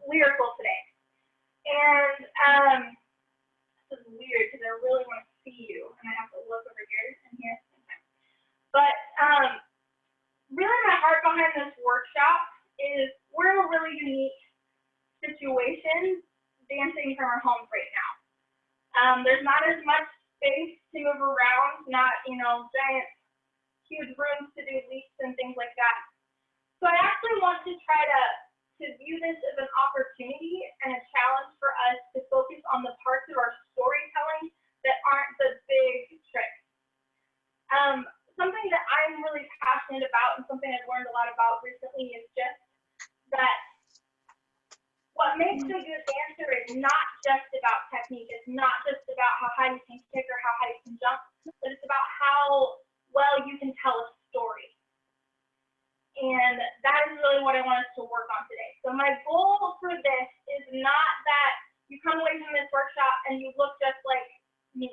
lyrical today. And this is weird because I really want to see you, and I have to look over here and here sometimes. But really my heart behind this workshop is we're in a really unique situation dancing from our homes right now. There's not as much space to move around, not, giant, huge rooms to do leaps and things like that. So I actually want to try to view this as an opportunity and a challenge for us to focus on the parts of our storytelling that aren't the big tricks. Something that I'm really passionate about and something I've learned a lot about recently is just that what makes a good dancer is not just about technique. It's not just about how high you can kick or how high you can jump, but it's about how well you can tell a story. And that is really what I want us to work on today. So my goal for this is not that you come away from this workshop and you look just like me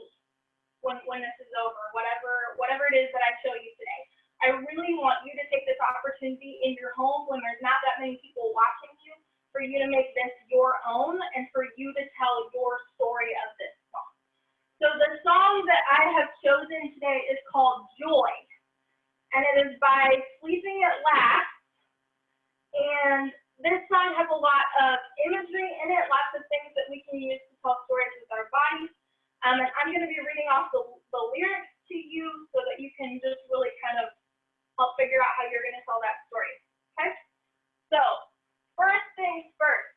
when this is over, whatever it is that I show you today. I really want you to take this opportunity in your home when there's not that many people watching you, for you to make this your own and for you to tell your story of this song. So the song that I have chosen today is called Joy, and it is by Sleeping at Last. And this song has a lot of imagery in it, lots of things that we can use to tell stories with our bodies. And I'm going to be reading off the lyrics to you so that you can just really kind of help figure out how you're going to tell that story. Okay? So, first things first.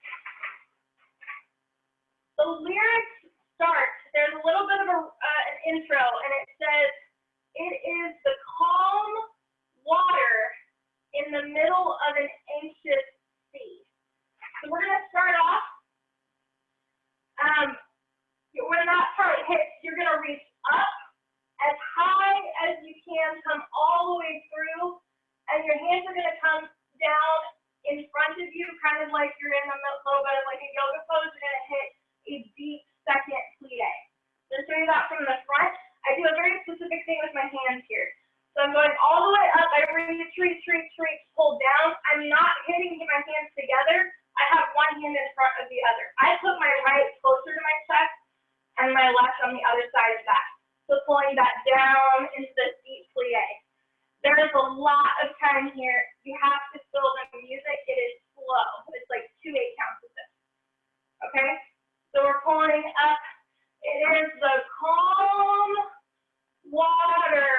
The lyrics start, there's a little bit of an intro, and it says, "It is the calm water in the middle of an anxious sea." So we're going to start off, when that part hits, you're going to reach up as high as you can, come all the way through, and your hands are going to come down in front of you, kind of like you're in a little bit of like a yoga pose. You're going to hit a deep second plie. So show you that from the front. I do a very specific thing with my hands here. So I'm going all the way up. I reach, pull down. I'm not hitting my hands together. I have one hand in front of the other. I put my right closer to my chest and my left on the other side of that. So pulling that down into this deep plie. There is a lot of time here. You have to feel the music. It is slow. It's like 2 8 counts of this. Okay? So we're pulling up. It is the calm water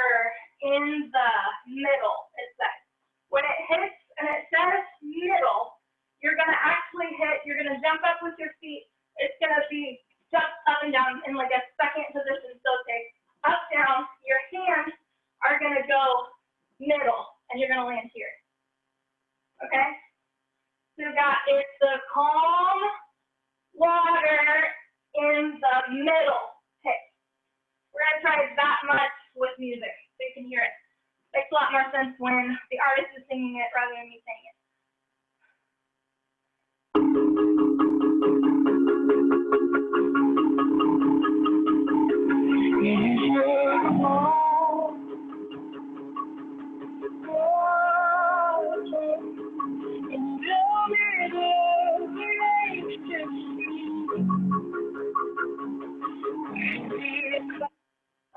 in the middle, it says. When it hits and it says middle, you're going to actually hit, you're going to jump up with your feet. It's going to be jump up and down in like a second position. So take up, down. Your hands are going to go middle, and you're going to land here. Okay? So you got, it's the calm water in the middle. Okay. We're going to try that much with music so you can hear it. Makes a lot more sense when the artist is singing it rather than me saying it.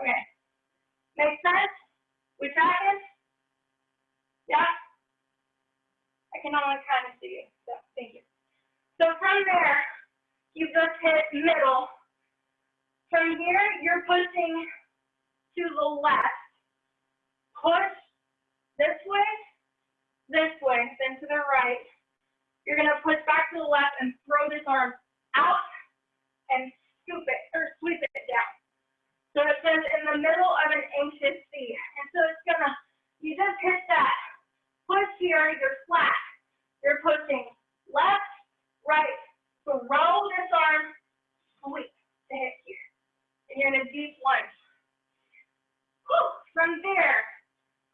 Okay. Make sense? We tracking? Yeah? I can only kind of see you, so thank you. So from there, you just hit middle. From here, you're pushing to the left. Push this way, then to the right. You're going to push back to the left and throw this arm out and scoop it, or sweep it down. So it says in the middle of an anxious sea. And so it's going to, you just hit that. Push here, you're flat. You're pushing left, right. Throw this arm, sweep to hit here. And you're in a deep lunge. Whew. From there,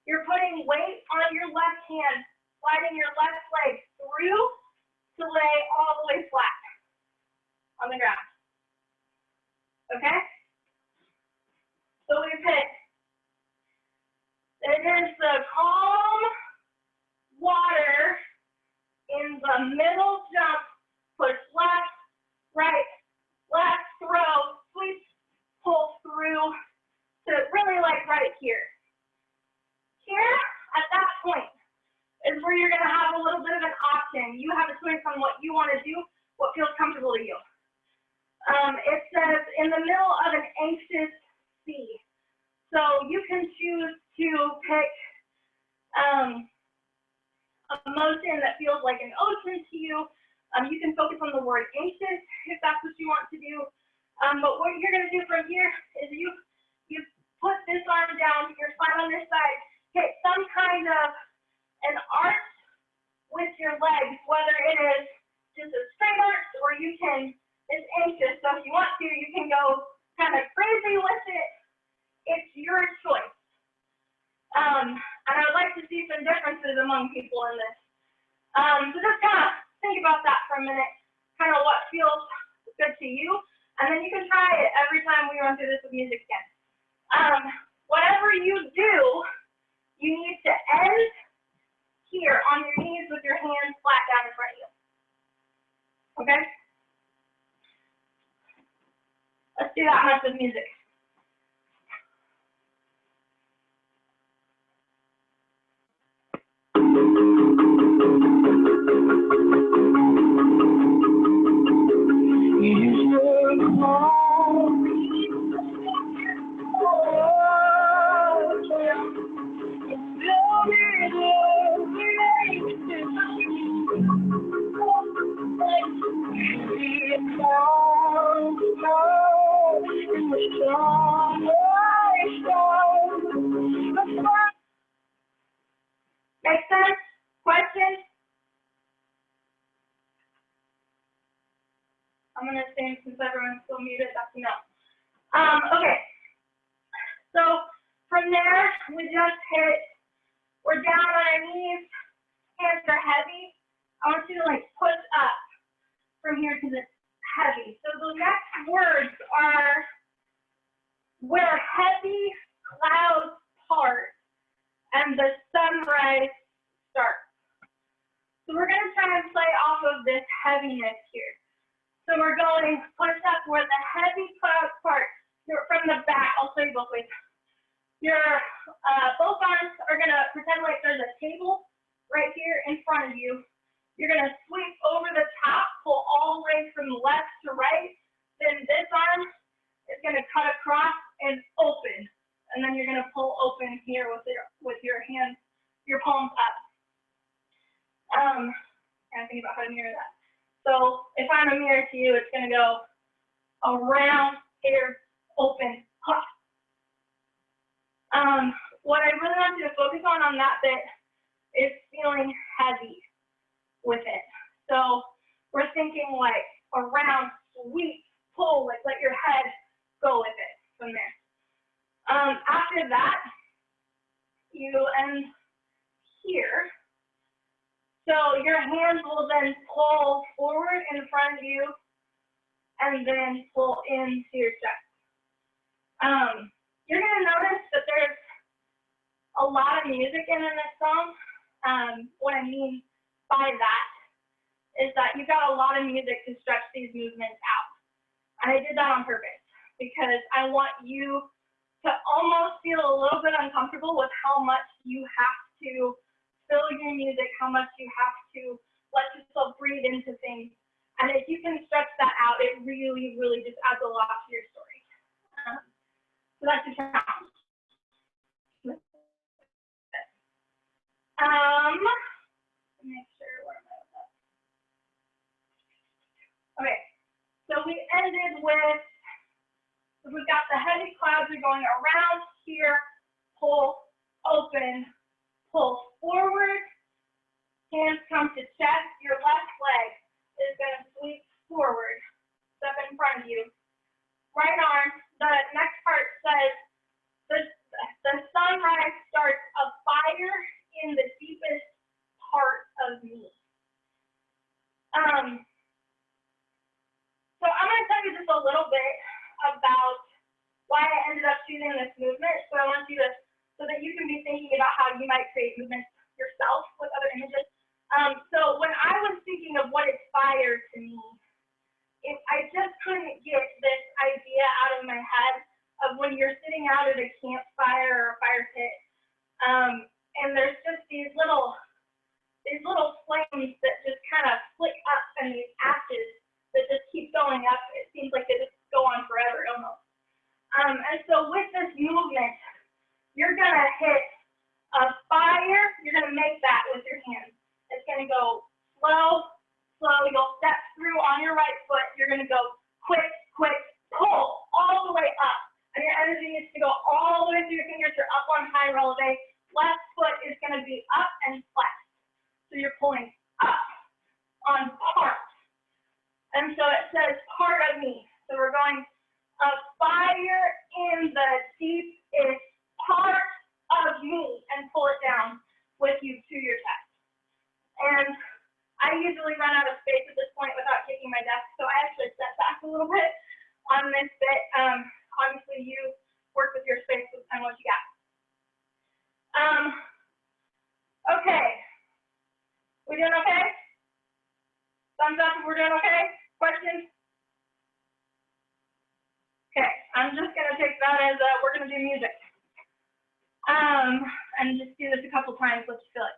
you're putting weight on your left hand, sliding your left leg through to lay all the way flat on the ground. Okay? So we've hit, it is the calm water in the middle is where you're going to have a little bit of an option. You have a choice on what you want to do, what feels comfortable to you. It says in the middle of an anxious sea. So you can choose to pick a motion that feels like an ocean to you. You can focus on the word anxious if that's what you want to do. But what you're going to do from here is you put this arm down, your spine on this side, hit some kind of an arch with your legs, whether it is just a straight arch or you can, it's anxious. So if you want to, you can go kind of crazy with it. It's your choice. And I would like to see some differences among people in this. So just kind of think about that for a minute, kind of what feels good to you, and then you can try it every time we run through this with music again. Whatever you do, you need to end here on your knees with your hands flat down in front of you. Okay? Let's do that much with music. Make sense? Questions? I'm going to assume since everyone's still muted, that's a no. Okay. So from there, we just hit, we're down on our knees, hands are heavy. I want you to like push up from here because it's heavy. So the next words are where heavy clouds part and the sunrise starts. So we're going to try and play off of this heaviness here. So we're going push up where the heavy clouds part. From the back, I'll show you both ways. Your both arms are going to pretend like there's a table right here in front of you. You're going to sweep over the top, pull all the way from left to right. Then this arm is going to cut across and open. And then you're going to pull open here with your hands, your palms up. I think about how to mirror that. So if I'm a mirror to you, it's going to go around here, open, pop. What I really want you to focus on that bit is feeling heavy with it. So we're thinking like around, sweep, pull, like let your head go with it from there. After that, you end here. So your hands will then pull forward in front of you and then pull into your chest. You're going to notice that there's a lot of music in this song. What I mean by that is that you've got a lot of music to stretch these movements out. And I did that on purpose because I want you to almost feel a little bit uncomfortable with how much you have to fill your music, how much you have to let yourself breathe into things. And if you can stretch that out, it really, really just adds a lot to your story. So that's a challenge. Make sure where am I with that? Okay, so we ended with, we've got the heavy clouds are going around here, pull, open, pull forward, hands come to chest, your left leg is going to sweep forward, step in front of you. Right arm, the next part says, the sunrise starts a fire in the deepest part of me. So I'm going to tell you just a little bit about why I ended up choosing this movement. So I want you to, so that you can be thinking about how you might create movements yourself with other images. So when I was thinking of what is fire to me, I just couldn't get this idea out of my head of when you're sitting out at a campfire or a fire pit, and there's just these little going to go slow, slow. You'll step through on your right foot. You're going to go quick, quick, pull all the way up. And your energy needs to go all the way through your fingers. You're up on high releve. Left foot is going to be up and flexed. So you're pulling up on part. And so it says part of me. So we're going a fire in the deepest part of me and pull it down with you to your chest. And I usually run out of space at this point without kicking my desk, so I actually step back a little bit on this bit. Obviously, you work with your space and what you got. Okay. We doing okay? Thumbs up if we're doing okay? Questions? Okay, I'm just going to take that as we're going to do music. And just do this a couple times, let you feel it.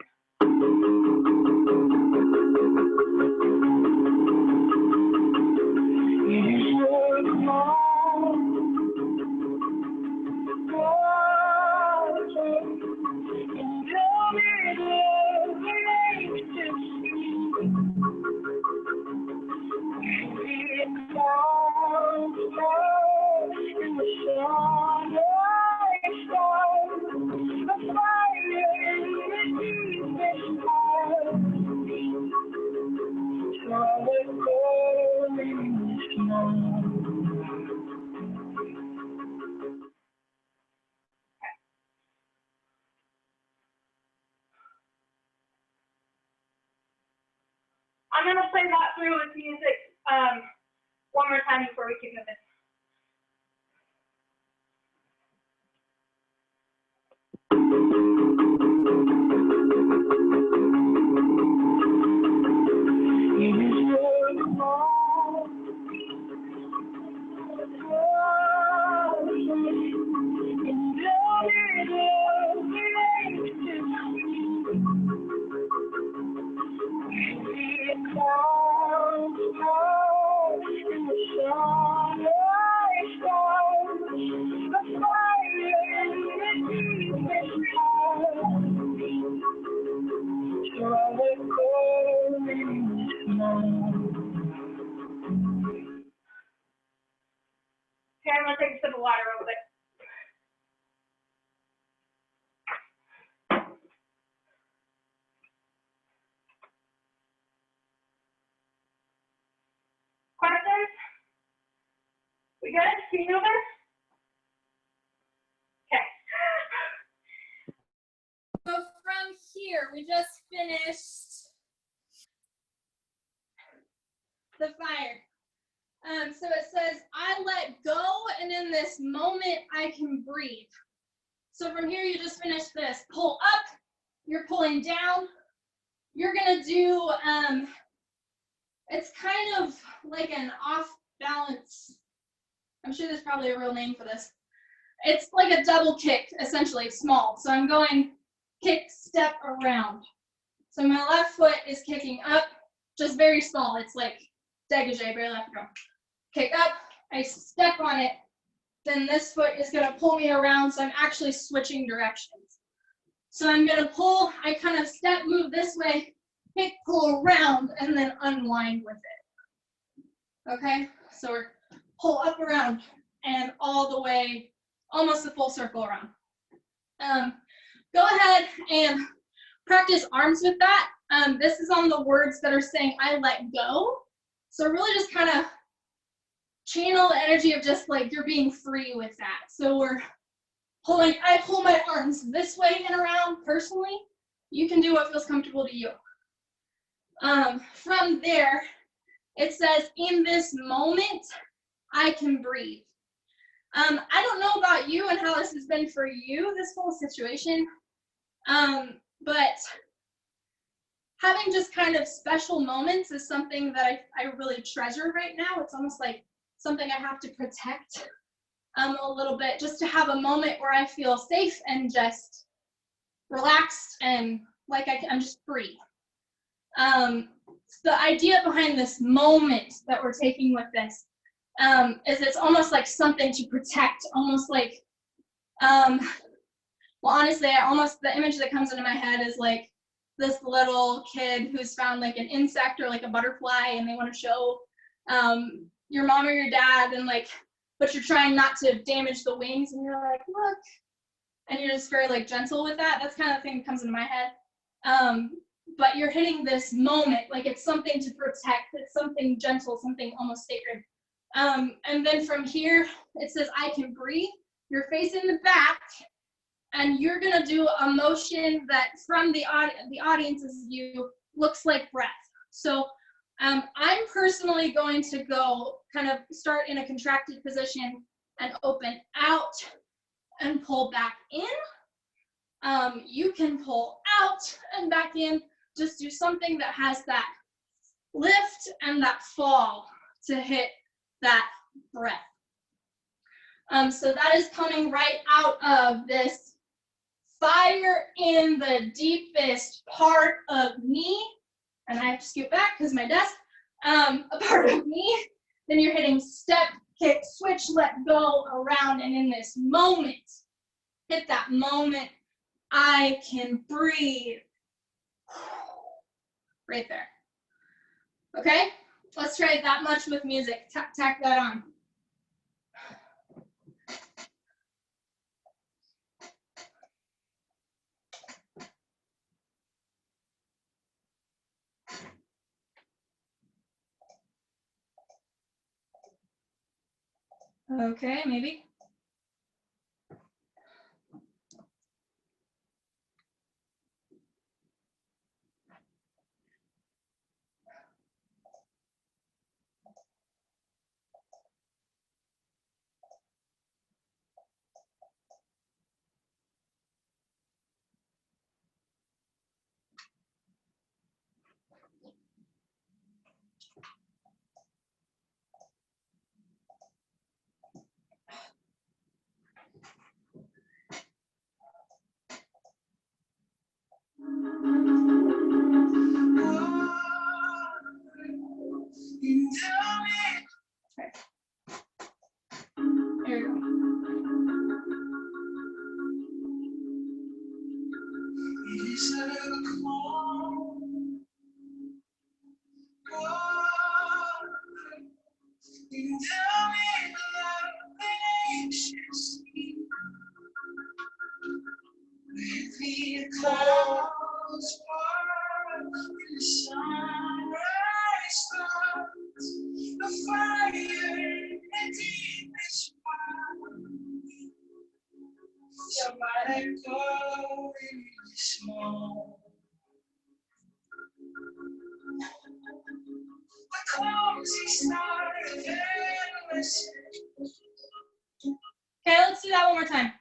I'm going to play that through with music one more time before we keep moving. Okay, I'm going to take a sip of water real quick. Questions? We good? Keep moving? Okay. So from here, we just finished the fire. So it says, I let go, and in this moment, I can breathe. So from here, you just finished this. Pull up, you're pulling down. You're gonna do, it's kind of like an off balance. I'm sure there's probably a real name for this. It's like a double kick, essentially, small. So I'm going kick, step, around. So my left foot is kicking up, just very small. It's like dégagé, bare left go. Kick up, I step on it, then this foot is gonna pull me around, so I'm actually switching directions. So I'm gonna pull, I kind of step, move this way, kick, pull around, and then unwind with it. Okay, so we're pull up around and all the way, almost a full circle around. Go ahead and practice arms with that. This is on the words that are saying I let go. So really just kind of channel the energy of just like you're being free with that. So we're pulling, I pull my arms this way and around personally. You can do what feels comfortable to you. From there, it says, in this moment, I can breathe. I don't know about you and how this has been for you, this whole situation, but having just kind of special moments is something that I really treasure right now. It's almost like something I have to protect a little bit, just to have a moment where I feel safe and just relaxed and like I'm just free. The idea behind this moment that we're taking with this is it's almost like something to protect, almost like, well, honestly, the image that comes into my head is like this little kid who's found like an insect or like a butterfly, and they want to show your mom or your dad, and like, but you're trying not to damage the wings, and you're like, look, and you're just very like gentle with that. That's kind of the thing that comes into my head. But you're hitting this moment, like it's something to protect, it's something gentle, something almost sacred. And then from here, it says, I can breathe. You're facing the back, and you're gonna do a motion that from the audience's view looks like breath. So I'm personally going to go kind of start in a contracted position and open out and pull back in. You can pull out and back in. Just do something that has that lift and that fall to hit that breath. So that is coming right out of this fire in the deepest part of me. And I have to scoot back because my desk, a part of me. Then you're hitting step, kick, switch, let go, around, and in this moment, hit that moment, I can breathe. Right there. Okay, let's try that much with music. Tack that on. Okay, maybe. Okay. There you go. Okay, let's do that one more time.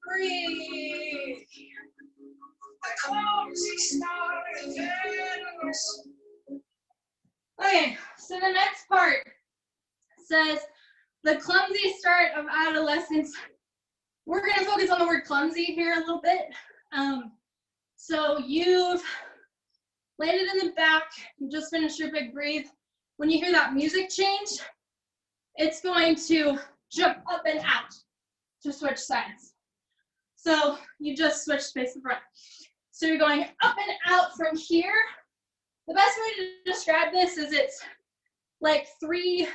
Breathe. Okay, so the next part says the clumsy start of adolescence. We're going to focus on the word clumsy here a little bit. So you've landed in the back, you just finished your big breathe. When you hear that music change, it's going to jump up and out to switch sides. So you just switch space and breath. So you're going up and out from here. The best way to describe this is it's like 3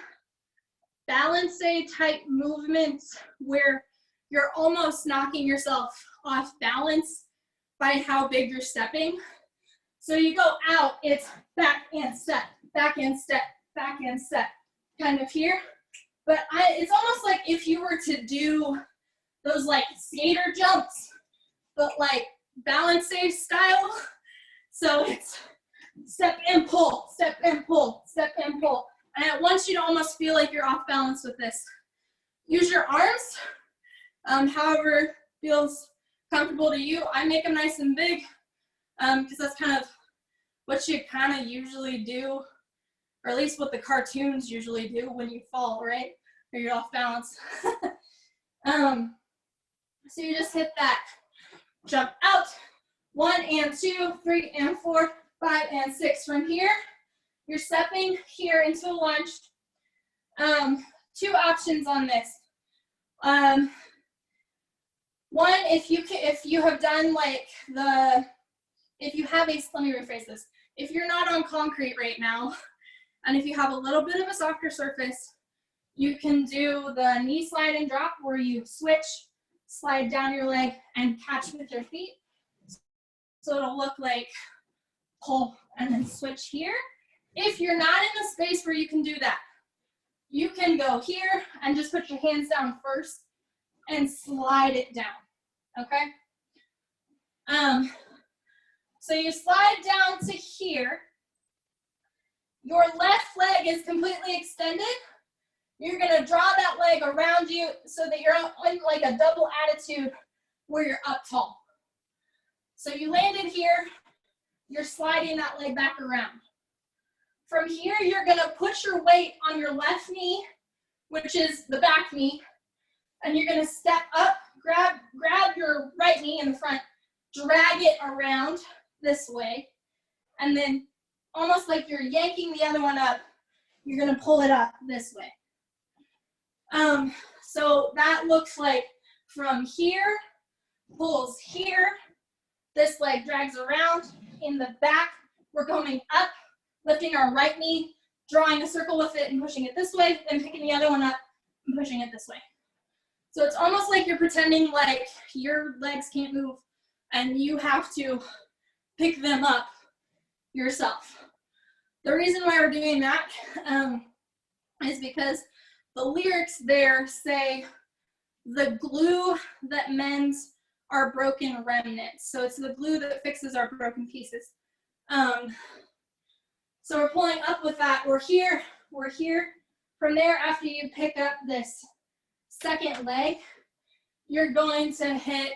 balance type movements where you're almost knocking yourself off balance by how big you're stepping. So you go out, it's back and step, back and step, back and step, kind of here. But it's almost like if you were to do those like skater jumps, but like balance safe style. So it's step and pull, step and pull, step and pull. And I want you to almost feel like you're off balance with this. Use your arms, however feels comfortable to you. I make them nice and big because that's kind of what you kind of usually do, or at least what the cartoons usually do when you fall, right? Or you're off balance. So you just hit that. Jump out. 1 and 2, 3 and 4, 5 and 6. From here, you're stepping here into a lunge. 2 options on this. One, if you have done like if you have a, let me rephrase this. If you're not on concrete right now, and if you have a little bit of a softer surface, you can do the knee slide and drop where you switch, slide down your leg, and catch with your feet. So it'll look like pull and then switch here. If you're not in the space where you can do that, you can go here and just put your hands down first and slide it down, okay? So you slide down to here. Your left leg is completely extended. You're gonna draw that leg around you so that you're in like a double attitude where you're up tall. So you landed here, you're sliding that leg back around. From here, you're gonna put your weight on your left knee, which is the back knee, and you're gonna step up, grab your right knee in the front, drag it around this way, and then almost like you're yanking the other one up, you're gonna pull it up this way. So that looks like from here, pulls here, this leg drags around. In the back, we're going up, lifting our right knee, drawing a circle with it and pushing it this way, then picking the other one up and pushing it this way. So it's almost like you're pretending like your legs can't move and you have to pick them up yourself. The reason why we're doing that is because the lyrics there say the glue that mends our broken remnants. So it's the glue that fixes our broken pieces. So we're pulling up with that. We're here. From there, after you pick up this second leg, you're going to hit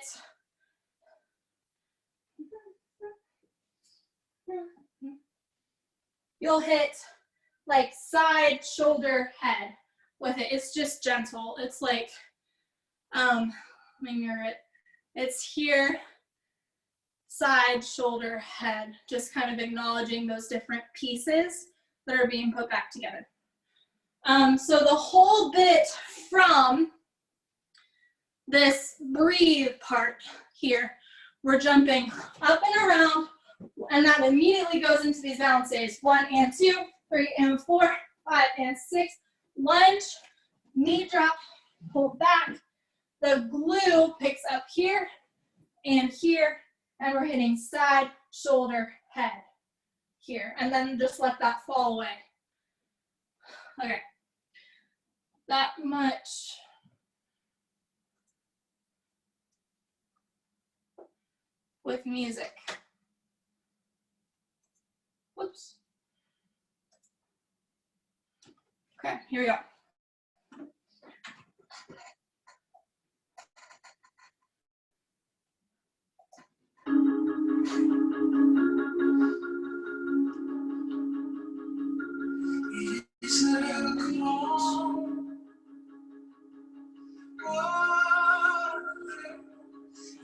you'll hit like side, shoulder, head with it. It's just gentle. It's like, let me mirror it. It's here, side, shoulder, head, just kind of acknowledging those different pieces that are being put back together. So the whole bit from this breathe part here, we're jumping up and around, and that immediately goes into these balance days. 1 and 2, 3 and 4, 5 and 6, lunge, knee drop, pull back. The glue picks up here, and we're hitting side, shoulder, head here, and then just let that fall away. Okay, that much. With music. Whoops. Okay, here we go.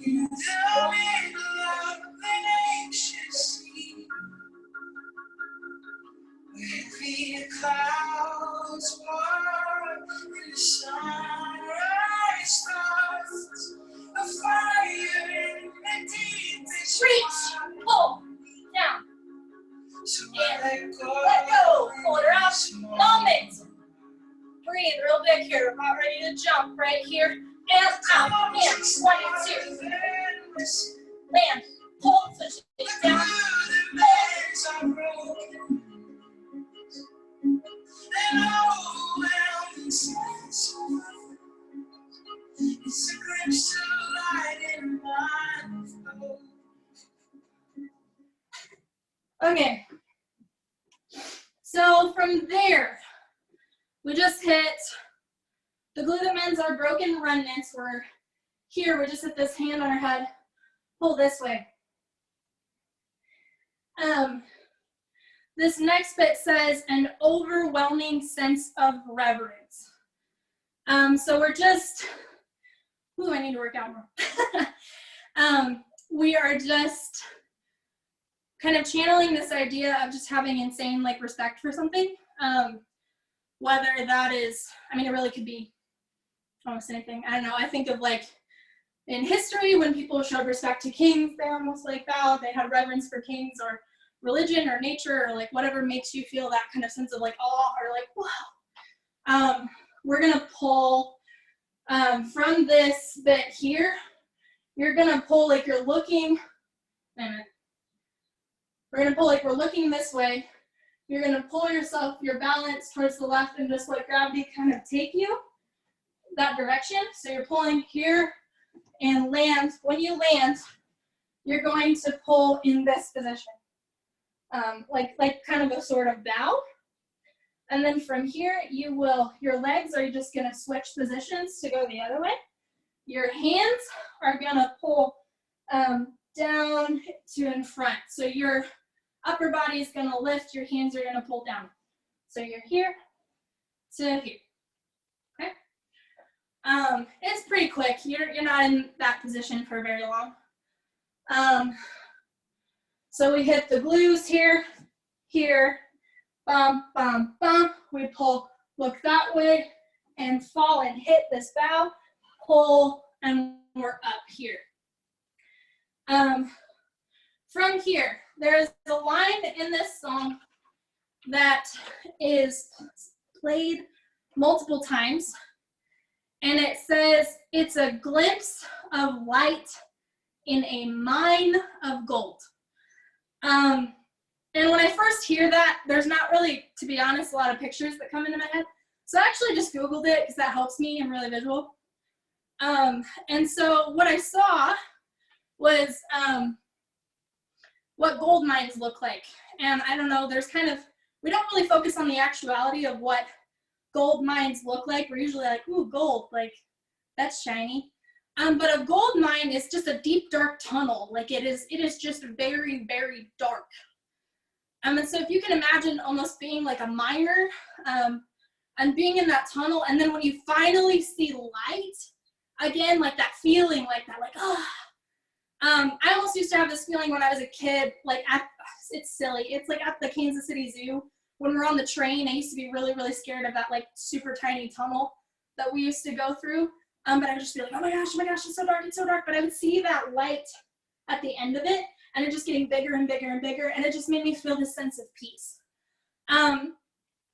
You tell me love and anxious sea, with the clouds part and the sunrise starts, a fire in the deepest. Reach, pull, down, So and let go, pull it around, moment. Breathe real big here, we're about ready to jump right here, and out, in, 1 and 2. Land, pull, switch it down, it's a glimpse of light in my soul. Okay, so from there, We just hit the glute that mends our broken remnants. We're here, we just hit this hand on our head, pull this way. This next bit says an overwhelming sense of reverence. So we're just, ooh, I need to work out more. We are just kind of channeling this idea of just having insane like respect for something. Whether that is, I mean, it really could be almost anything. I don't know, I think of like in history when people showed respect to kings, they almost like bowed, they had reverence for kings, or religion or nature or like whatever makes you feel that kind of sense of like awe or like wow. We're gonna pull from this bit here, you're gonna pull like you're looking, we're gonna pull like we're looking this way. You're gonna pull yourself, your balance towards the left and just let gravity kind of take you that direction. So you're pulling here and land. When you land, you're going to pull in this position. Like kind of a sort of bow. And then from here, you will, your legs are just gonna switch positions to go the other way. Your hands are gonna pull down to in front. So your upper body is gonna lift, your hands are gonna pull down. So you're here to here, okay? It's pretty quick. You're not in that position for very long. So we hit the glues here, here, bum, bum, bum. We pull, look that way, and fall and hit this bow, pull, and we're up here. From here, there's a line in this song that is played multiple times, and it says, it's a glimpse of light in a mine of gold. And when I first hear that, there's not really, to be honest, a lot of pictures that come into my head. So I actually just Googled it because that helps me. I'm really visual. And so what I saw was what gold mines look like. And I don't know, there's kind of, we don't really focus on the actuality of what gold mines look like. We're usually like, ooh, gold, like that's shiny. But a gold mine is just a deep, dark tunnel. Like it is just very, very dark. And so if you can imagine almost being like a miner and being in that tunnel, and then when you finally see light, again, like that feeling like that, like, oh. I almost used to have this feeling when I was a kid, like it's silly. It's like at the Kansas City Zoo, when we're on the train, I used to be really, really scared of that like super tiny tunnel that we used to go through. But I would just be like, oh my gosh, it's so dark, it's so dark. But I would see that light at the end of it, and it just getting bigger and bigger and bigger, and it just made me feel this sense of peace.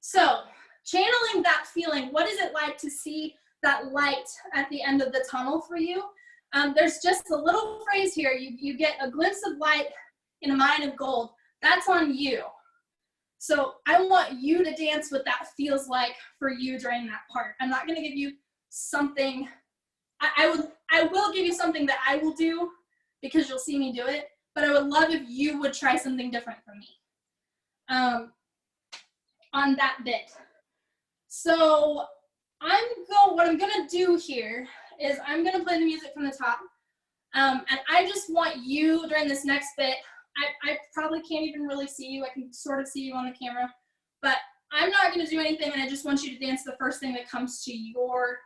So channeling that feeling, what is it like to see that light at the end of the tunnel for you? There's just a little phrase here, you get a glimpse of light in a mine of gold. That's on you. So I want you to dance what that feels like for you during that part. I'm not gonna give you something, I will give you something that I will do because you'll see me do it, but I would love if you would try something different from me on that bit. So what I'm gonna do here is I'm gonna play the music from the top, and I just want you during this next bit, I probably can't even really see you, I can sort of see you on the camera, but I'm not gonna do anything, and I just want you to dance the first thing that comes to your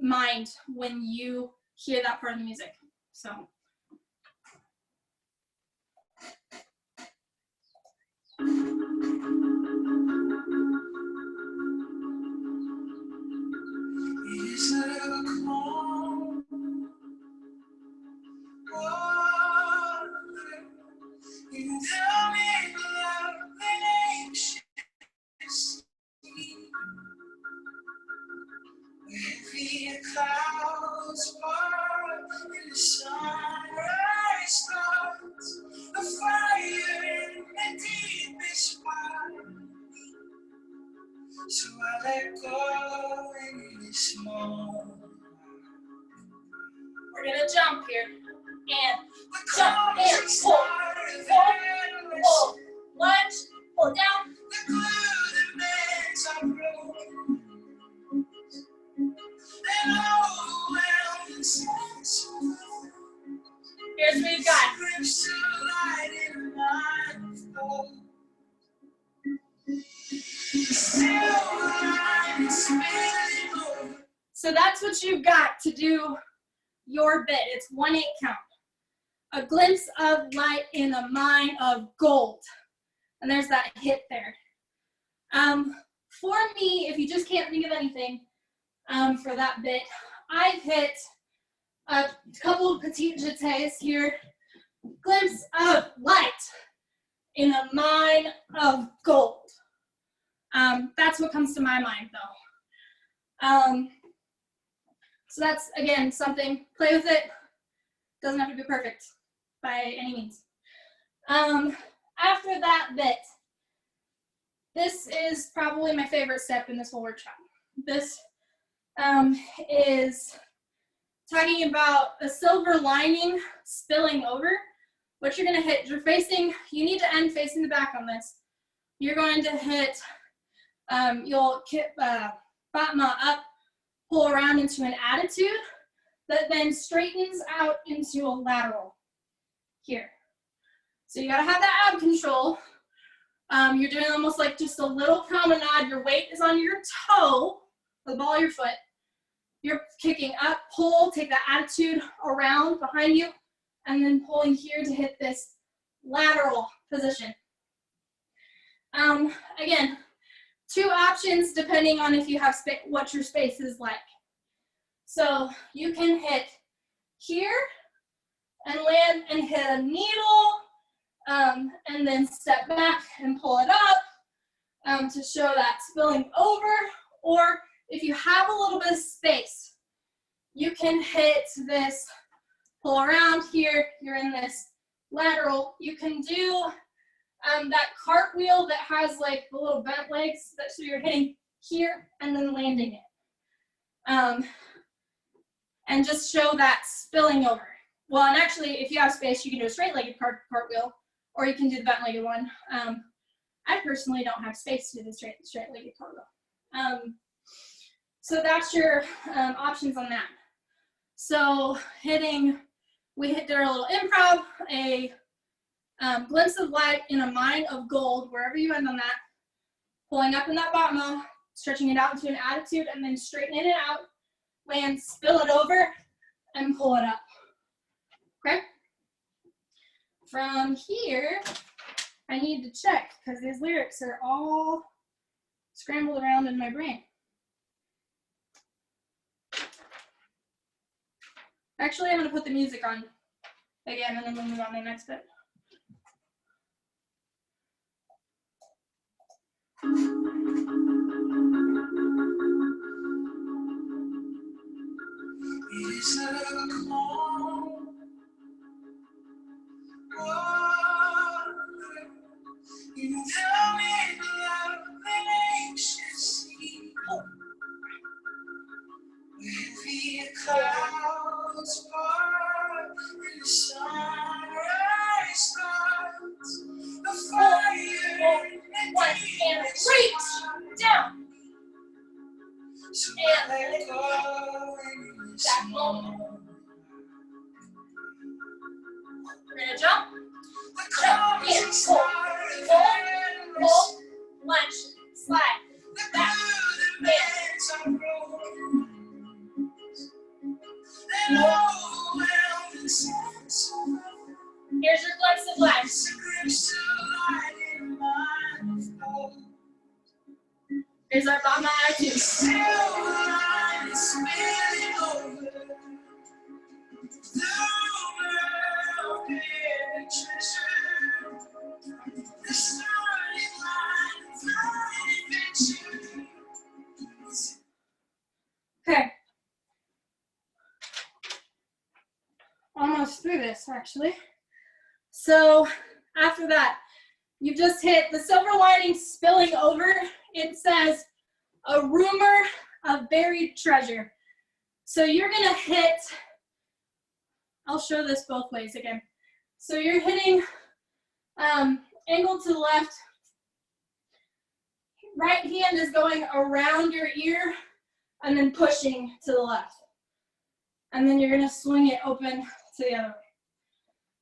mind when you hear that part of the music. So. Is it a calm water? You tell me love and anxious sleep. Where the clouds part and the sunrise starts, a fire in the deepest part. So I let go in this moment. We're gonna jump here, and jump, and pull, pull, lunge, pull down. The glue that makes our broken. that's what you've got to do your bit. It's 1/8 count. A glimpse of light in a mine of gold. And there's that hit there. For me, if you just can't think of anything for that bit, I've hit a couple of petite jetés here. Glimpse of light in a mine of gold. That's what comes to my mind though. So that's, again, something, play with it. Doesn't have to be perfect by any means. After that bit, this is probably my favorite step in this whole workshop. This is talking about a silver lining spilling over. What you're gonna hit, you need to end facing the back on this. You're going to hit, you'll batma up, pull around into an attitude that then straightens out into a lateral here. So you gotta have that ab control. You're doing almost like just a little promenade. Your weight is on your toe, the ball of your foot. You're kicking up, pull, take that attitude around behind you, and then pulling here to hit this lateral position. Again, 2 options depending on if you have what your space is like. So you can hit here and land and hit a needle, and then step back and pull it up to show that spilling over. Or if you have a little bit of space, you can hit this, pull around here, you're in this lateral. You can do that cartwheel that has like the little bent legs, so you're hitting here and then landing it. And just show that spilling over. Well, and actually, if you have space, you can do a straight-legged cartwheel, or you can do the bent-legged one. I personally don't have space to do the straight-legged cartwheel. So that's your options on that. So we did our little improv, a glimpse of light in a mine of gold, wherever you end on that, pulling up in that batma, stretching it out into an attitude, and then straightening it out, land, spill it over, and pull it up. Okay? From here, I need to check, because these lyrics are all scrambled around in my brain. Actually, I'm going to put the music on again, and then we'll move on to the next bit. It's a calm water. You tell me love an anxious sea. With the clouds part and the sunrise starts, the fire And reach down. so And let go in this that moment. We're gonna jump. Jump in, pull, lunge, slide. Back, in. Here's your glimpse of life. Here's our batma attitude. Okay. Almost through this, actually. So after that, you've just hit the silver lining spilling over. It says a rumor of buried treasure. So you're gonna hit, I'll show this both ways again. So you're hitting angle to the left. Right hand is going around your ear and then pushing to the left. And then you're gonna swing it open to the other way.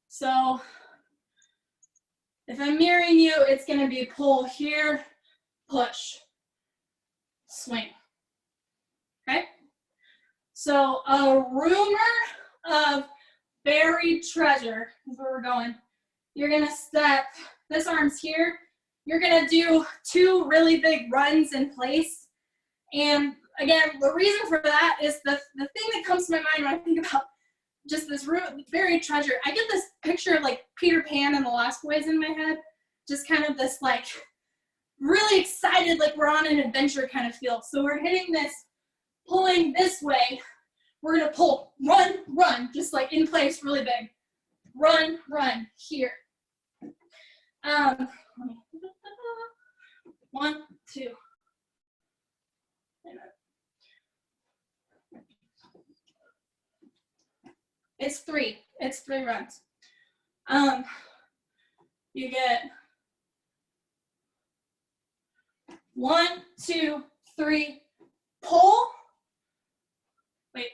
So if I'm mirroring you, it's gonna be pull here, push, swing, okay? So a rumor of buried treasure is where we're going. You're gonna step, this arm's here. You're gonna do 2 really big runs in place. And again, the reason for that is the thing that comes to my mind when I think about just this buried treasure. I get this picture of like Peter Pan and the Lost Boys in my head. Just kind of this like really excited, like we're on an adventure kind of feel. So we're hitting this, pulling this way. We're gonna pull, run, run, just like in place really big. Run, run, here. 1, 2. It's 3 runs. You get 1, 2, 3, pull. Wait.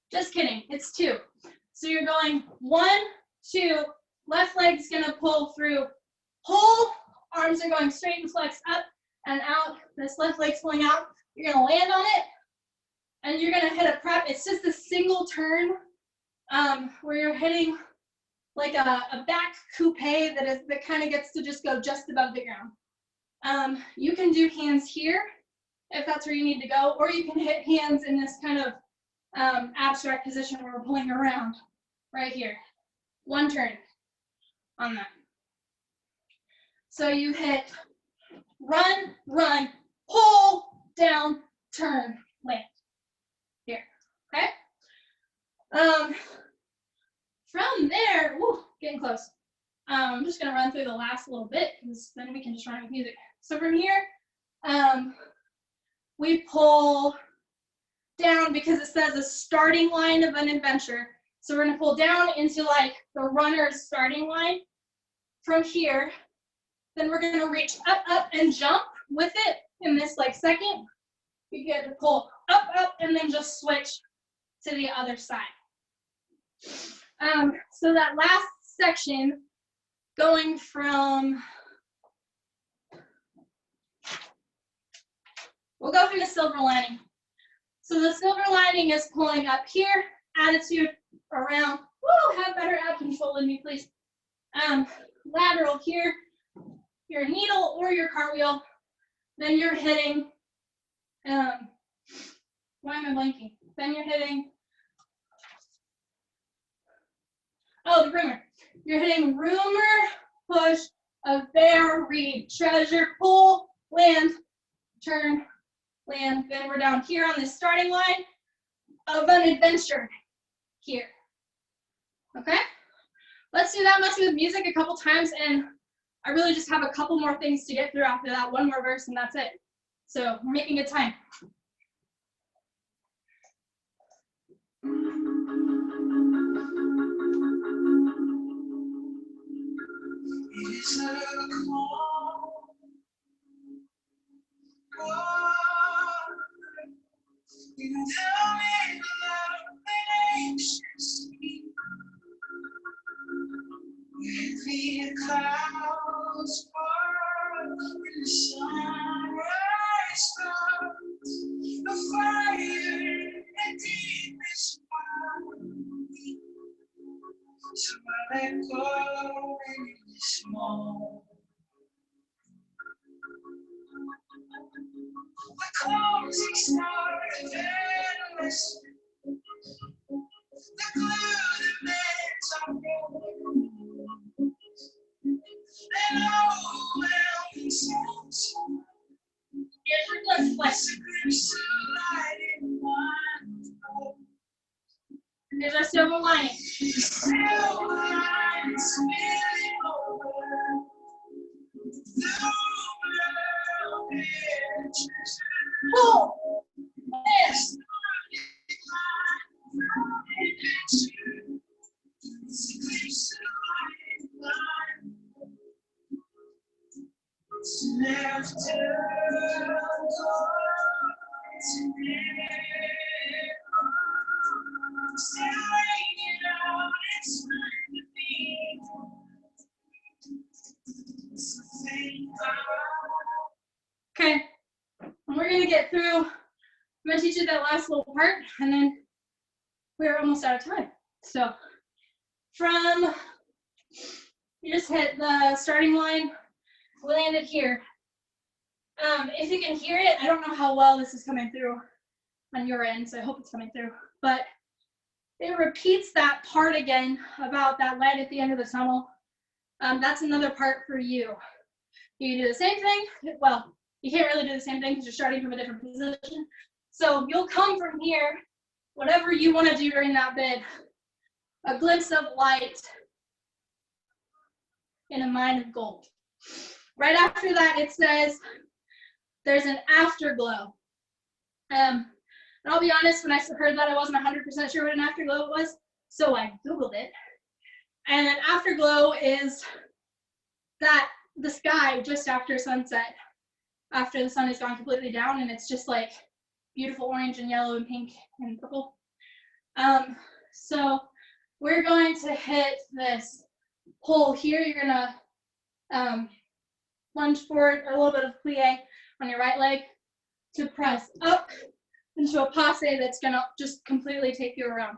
Just kidding, it's 2. So you're going 1, 2, left leg's gonna pull through, pull, arms are going straight and flex up and out. This left leg's pulling out. You're gonna land on it, and you're gonna hit a prep. It's just a single turn where you're hitting like a back coupe that kind of gets to just go just above the ground. You can do hands here if that's where you need to go, or you can hit hands in this kind of abstract position where we're pulling around right here. 1 turn on that. So you hit run, run, pull, down, turn, land. Here, okay? From there, woo, getting close. I'm just gonna run through the last little bit because then we can just run with music. So from here, we pull down because it says a starting line of an adventure. So we're gonna pull down into like the runner's starting line. From here, then we're gonna reach up, up, and jump with it in this like second. You get to pull up, up, and then just switch to the other side. So that last section, going from, we'll go from the silver lining. So the silver lining is pulling up here, attitude around, woo, have better ab control than me, please. Lateral here, your needle or your cartwheel, then you're hitting, why am I blanking? Then you're hitting, oh, the rumor. You're hitting rumor, push, a buried treasure, pull, land, turn, land. Then we're down here on this starting line of an adventure here. Okay? Let's do that much with music a couple times, and I really just have a couple more things to get through after that, 1 more verse, and that's it. So we're making good time. It is a call. You tell me love and anxious. With the clouds fall, when the sunrise starts, the fire and deepest part. So I let go in this moment. The closing star of endless. The glue that makes our world. And overwhelming sense. Here's your flex. Light in one. Here's our silver lining. Silver line spilling over. The world is Pull. this. Left to still hanging out, it's fine to be. gonna get through, I'm gonna teach you that last little part, and then we're almost out of time. So you just hit the starting line, we landed here. If you can hear it, I don't know how well this is coming through on your end, so I hope it's coming through, but it repeats that part again about that light at the end of the tunnel. That's another part for you. You do the same thing. Well, you can't really do the same thing because you're starting from a different position. So you'll come from here, whatever you want to do during that bit, a glimpse of light in a mine of gold. Right after that, it says there's an afterglow. And I'll be honest, when I heard that, I wasn't 100% sure what an afterglow was, so I Googled it. And an afterglow is that the sky just after sunset, after the sun has gone completely down, and it's just like beautiful orange and yellow and pink and purple. So we're going to hit this pull here. You're gonna lunge forward, or a little bit of plie on your right leg to press up into a passe that's gonna just completely take you around.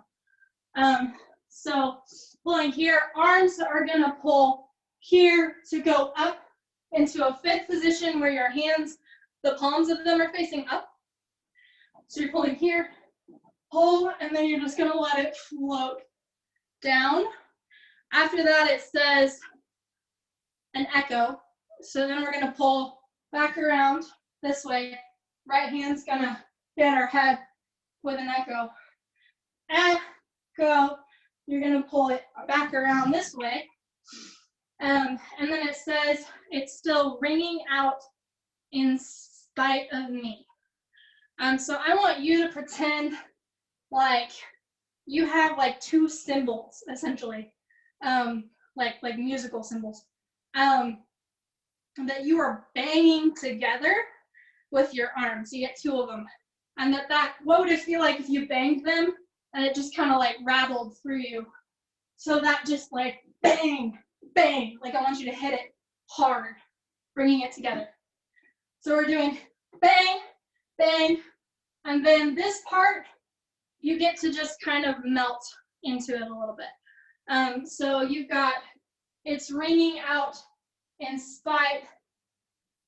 So pulling here, arms are gonna pull here to go up into a fifth position where your hands, the palms of them are facing up. So you're pulling here, pull, and then you're just gonna let it float down. After that, it says an echo. So then we're gonna pull back around this way. Right hand's gonna hit our head with an echo. Echo. You're gonna pull it back around this way. And then it says it's still ringing out in spite of me. So I want you to pretend like you have like two cymbals, essentially, like musical cymbals, that you are banging together with your arms. You get two of them, and what would it feel like if you banged them and it just kind of like rattled through you? So that just like bang, bang, like I want you to hit it hard, bringing it together. So we're doing bang, bang, and then this part, you get to just kind of melt into it a little bit. So you've got, it's ringing out in spite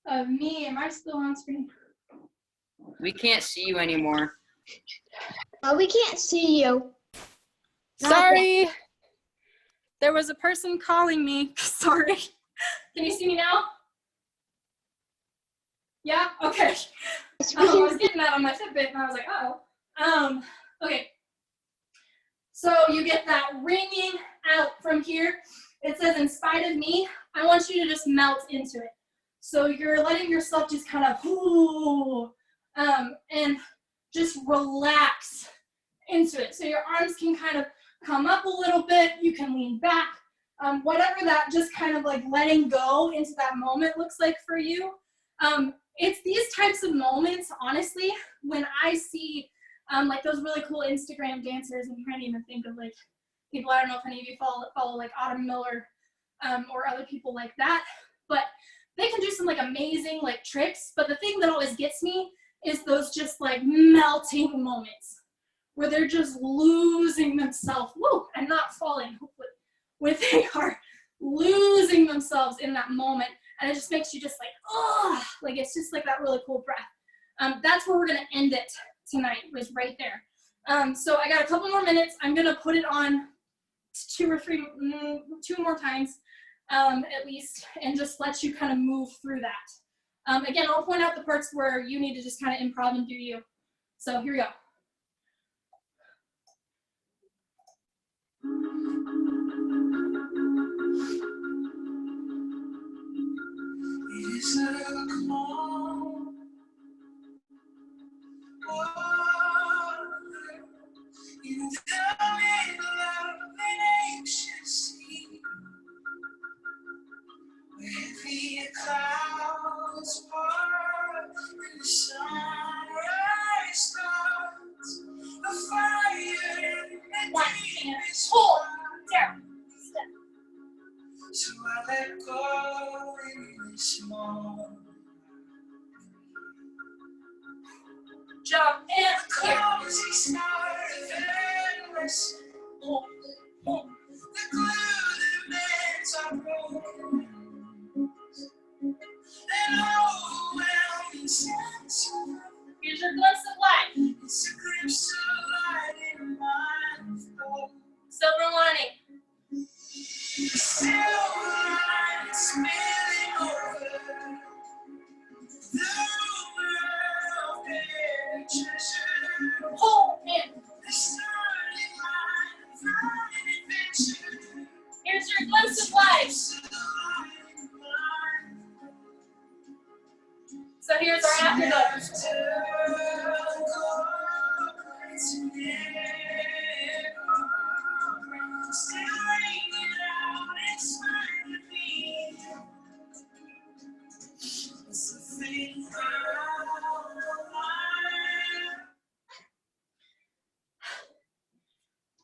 of me. Am I still on screen? We can't see you anymore. Oh, we can't see you. Sorry. There was a person calling me. Sorry. Can you see me now? Yeah? Okay. I was getting that on my Fitbit and I was like, uh-oh. Okay. So you get that ringing out from here. It says, in spite of me, I want you to just melt into it. So you're letting yourself just kind of, and just relax into it. So your arms can kind of come up a little bit. You can lean back. Whatever that just kind of like letting go into that moment looks like for you. It's these types of moments, honestly, when I see like those really cool Instagram dancers, and I'm trying to even think of like people, I don't know if any of you follow like Autumn Miller or other people like that, but they can do some like amazing like tricks. But the thing that always gets me is those just like melting moments where they're just losing themselves, and not falling, hopefully, where they are losing themselves in that moment. And it just makes you just like, oh, like it's just like that really cool breath. That's where we're gonna end it tonight, was right there. So I got a couple more minutes. I'm gonna put it on two more times at least, and just let you kind of move through that. Again, I'll point out the parts where you need to just kind of improv and do you. So here we go. It is a call. You tell me love and anxious sea, where the clouds part and the sunrise starts, a fire in the deepest Pull heart. down, step. So I let go in this moment. jump, and here. Cozy start of endless. Pull, pull. The glue that mends our broken and overwhelming sense of Here's your glimpse of light. it's a glimpse of light in a mind of gold. Silver lining. The silver line spilling over the world buried treasure. Pull, and The starting line of light adventure. here's your glimpse of light. So here's our afterglow.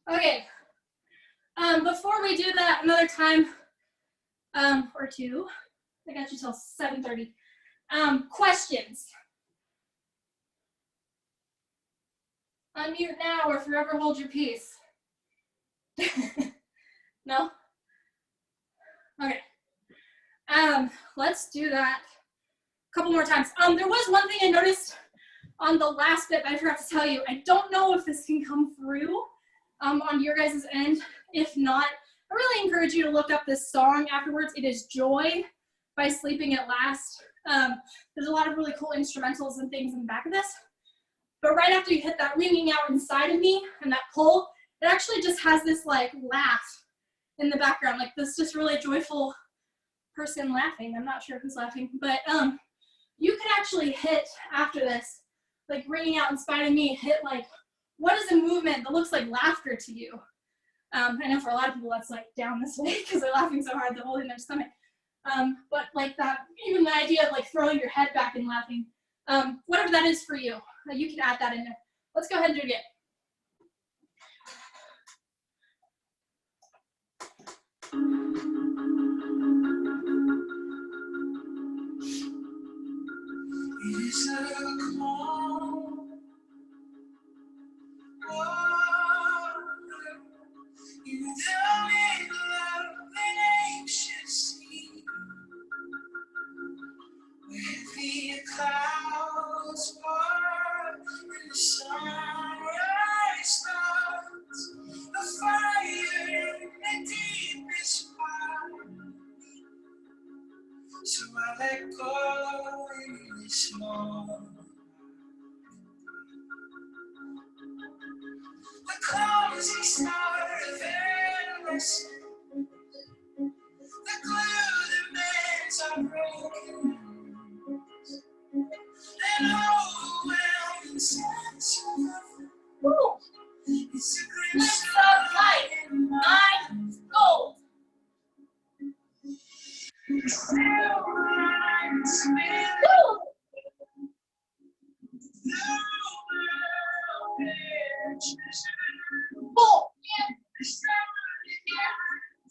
Okay. Before we do that another time, or two, I got you till 7:30. Questions. Unmute now or forever hold your peace. No? Okay. Let's do that a couple more times. There was one thing I noticed on the last bit that I forgot to tell you. I don't know if this can come through on your guys' end. If not, I really encourage you to look up this song afterwards. It is Joy by Sleeping at Last. There's a lot of really cool instrumentals and things in the back of this. But right after you hit that ringing out inside of me and that pull, it actually just has this like laugh in the background, like this just really joyful person laughing. I'm not sure who's laughing, but you can actually hit after this, like ringing out inside of me, hit like, what is a movement that looks like laughter to you? I know for a lot of people that's like down this way because they're laughing so hard they're holding their stomach. But like that, even the idea of like throwing your head back and laughing, whatever that is for you, you can add that in there. Let's go ahead and do it again. It is a calm water in the middle of an anxious sea, where the clouds part and the sunrise starts, a fire in the deepest part. So I let go in this moment. The cozy start of endless. The glue that mends our broken and overwhelming sense of it's a glimpse of light in Nine, gold. the silver line spinning the world buried treasure. Pull, and The starting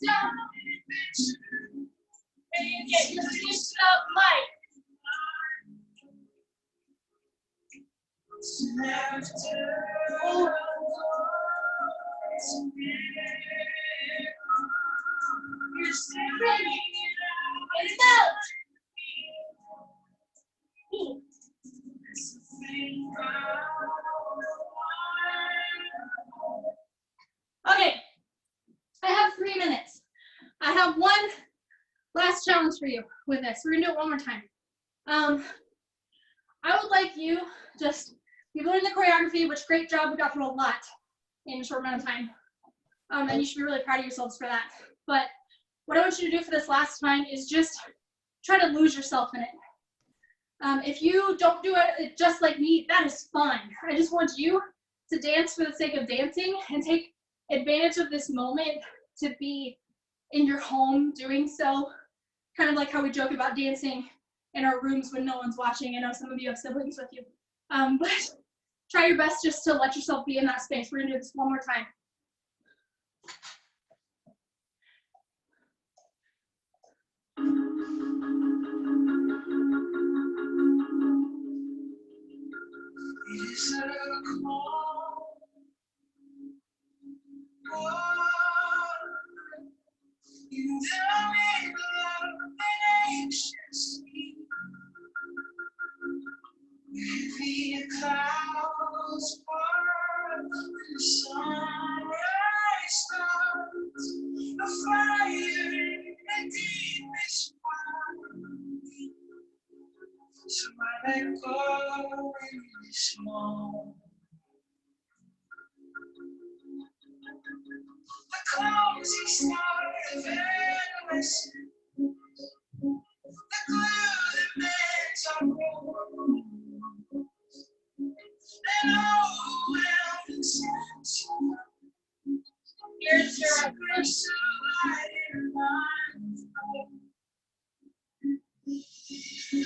down adventure. you get your glimpse of light. You're still ready. It's out. Okay, I have 3 minutes. I have one last challenge for you with this. We're gonna do it one more time. I would like you you've learned the choreography, which great job, we got through a lot in a short amount of time. And you should be really proud of yourselves for that. But what I want you to do for this last time is just try to lose yourself in it. If you don't do it just like me, that is fun. I just want you to dance for the sake of dancing and take advantage of this moment to be in your home doing so. Kind of like how we joke about dancing in our rooms when no one's watching. I know some of you have siblings with you. But try your best just to let yourself be in that space. We're gonna do this one more time. It is let go in this moment. The cozy start of endless. The glue that makes our world. And overwhelming sense. Here's your Crystal light in mind.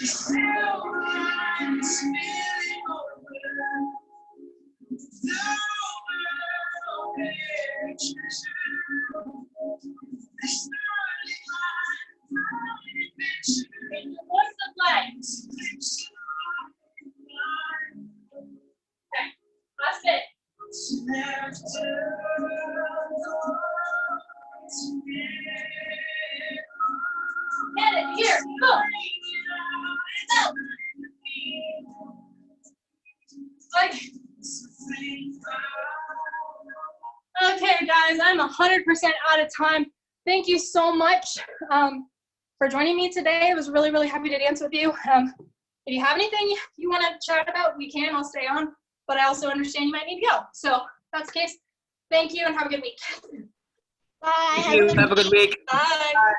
Still mind spilling over. The world pictures. This early mind. what's the flag? Okay, last bit. Get it, here, go. Go. Like, okay, guys, I'm 100% out of time. Thank you so much for joining me today. I was really, really happy to dance with you. If you have anything you want to chat about, we can. I'll stay on. But I also understand you might need to go. So if that's the case. Thank you and have a good week. Bye. Thank you. Have a good week. Bye.